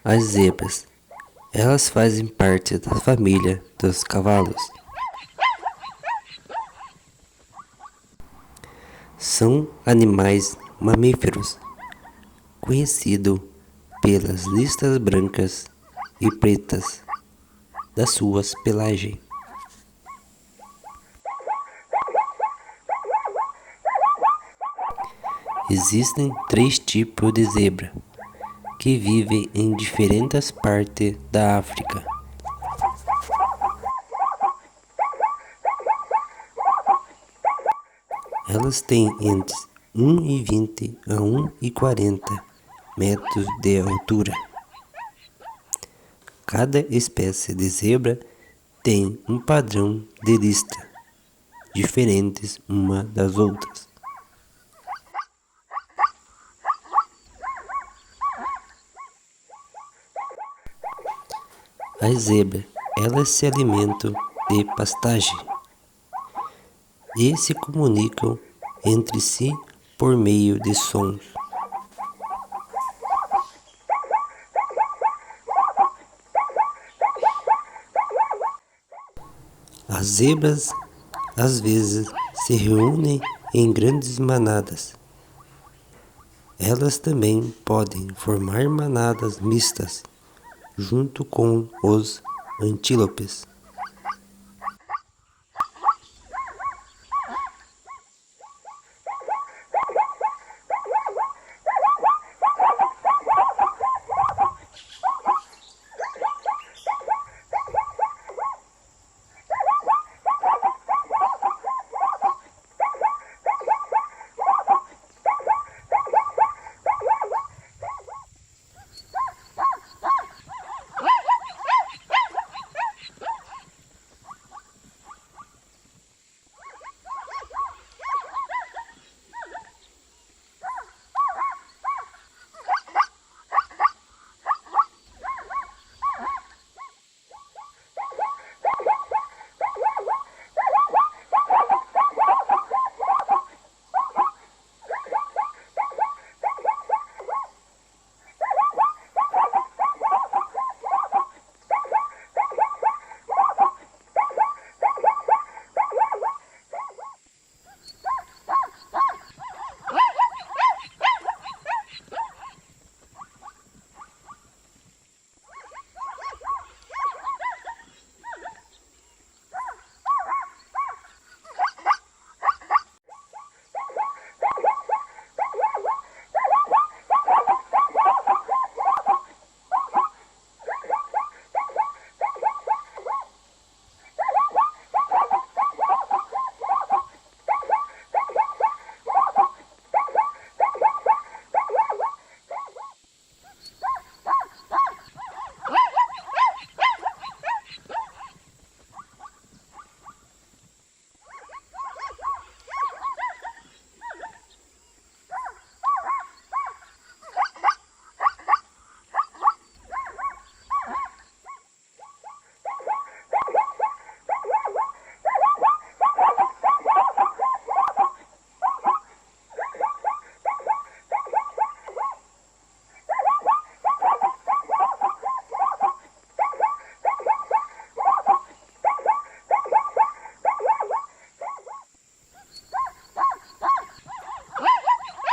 As zebras, elas fazem parte da família dos cavalos. São animais mamíferos, conhecidos pelas listras brancas e pretas das suas pelagens. Existem 3 tipos de zebra que vivem em diferentes partes da África. Elas têm entre 1,20 a 1,40 metros de altura. Cada espécie de zebra tem um padrão de listra diferentes uma das outras. As zebras, elas se alimentam de pastagem e se comunicam entre si por meio de sons. As zebras às vezes se reúnem em grandes manadas. Elas também podem formar manadas mistas junto com os antílopes.